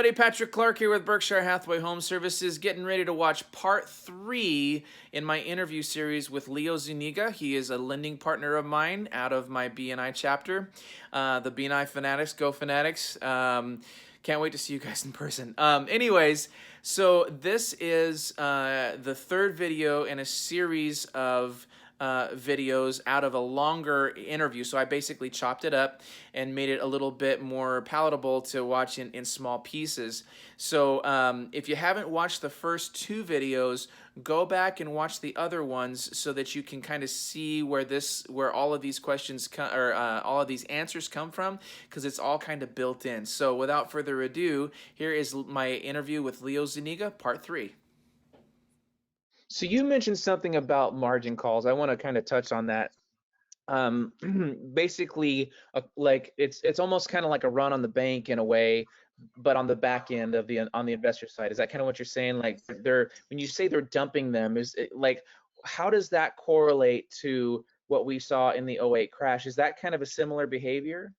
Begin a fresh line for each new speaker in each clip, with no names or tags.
everybody. Patrick Clark here with Berkshire Hathaway Home Services, getting ready to watch part 3 in my interview series with Leo Zuniga. He is a lending partner of mine out of my BNI chapter. The BNI Fanatics, go Fanatics. Can't wait to see you guys in person. Anyways, so this is the third video in a series of videos out of a longer interview. So I basically chopped it up and made it a little bit more palatable to watch in small pieces. So if you haven't watched the first 2 videos, go back and watch the other ones so that you can kind of see where all of these questions all of these answers come from, because it's all kind of built in. So without further ado, here is my interview with Leo Zuniga, part 3. So you mentioned something about margin calls. I want to kind of touch on that. Basically, like it's almost kind of like a run on the bank in a way, but on the back end of on the investor side. Is that kind of what you're saying? Like when you say they're dumping them, is it like, how does that correlate to what we saw in the '08 crash? Is that kind of a similar behavior?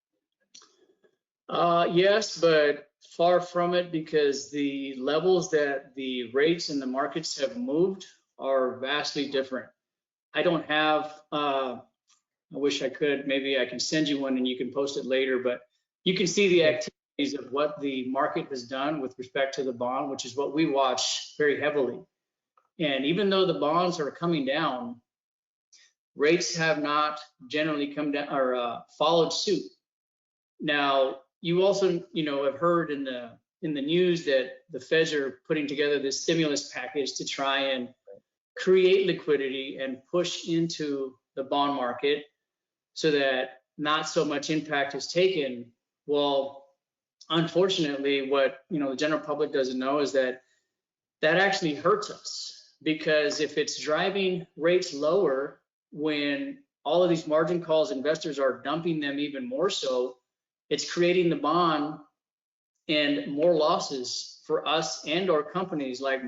Yes, but far from it, because the levels that the rates in the markets have moved are vastly different. I don't have, I wish I could, maybe I can send you one and you can post it later, but you can see the activities of what the market has done with respect to the bond, which is what we watch very heavily. And even though the bonds are coming down, rates have not generally come down or followed suit. Now, you also, have heard in the news that the Feds are putting together this stimulus package to try and create liquidity and push into the bond market so that not so much impact is taken. Well, unfortunately, what the general public doesn't know is that actually hurts us, because if it's driving rates lower when all of these margin calls, investors are dumping them even more so, it's creating the bond and more losses for us and our companies like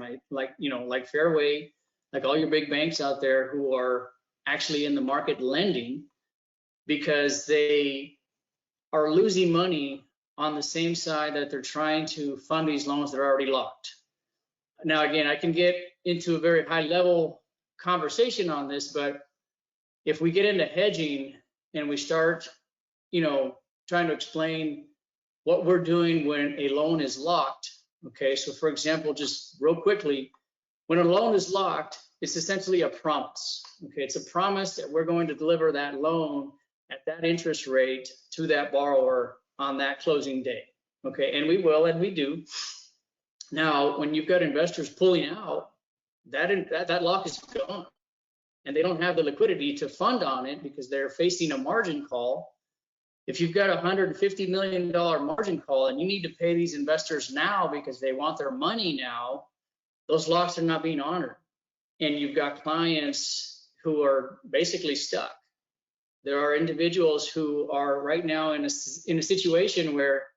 Fairway, like all your big banks out there who are actually in the market lending, because they are losing money on the same side that they're trying to fund these loans that are already locked. Now, again, I can get into a very high level conversation on this, but if we get into hedging and we start, trying to explain what we're doing when a loan is locked. Okay, so for example, just real quickly, when a loan is locked, it's essentially a promise. Okay, it's a promise that we're going to deliver that loan at that interest rate to that borrower on that closing day. Okay, and we will, and we do. Now, when you've got investors pulling out, that lock is gone, and they don't have the liquidity to fund on it because they're facing a margin call. If you've got a $150 million margin call and you need to pay these investors now because they want their money now, those locks are not being honored. And you've got clients who are basically stuck. There are individuals who are right now in a situation where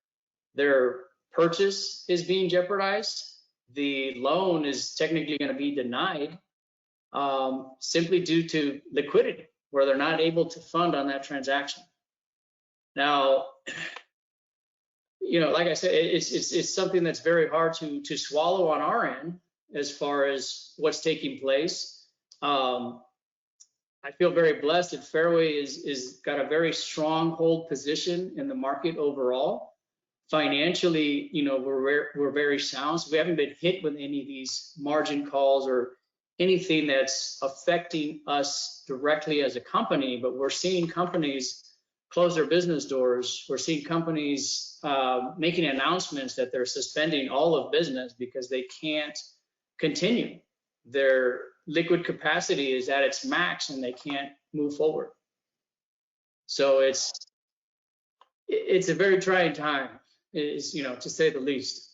their purchase is being jeopardized. The loan is technically going to be denied simply due to liquidity, where they're not able to fund on that transaction. Now, like I said, it's something that's very hard to swallow on our end as far as what's taking place. I feel very blessed that Fairway is got a very strong hold position in the market overall. Financially, we're very sound, so we haven't been hit with any of these margin calls or anything that's affecting us directly as a company. But we're seeing companies close their business doors. We're seeing companies making announcements that they're suspending all of business because they can't continue. Their liquid capacity is at its max and they can't move forward. So it's a very trying time, to say the least.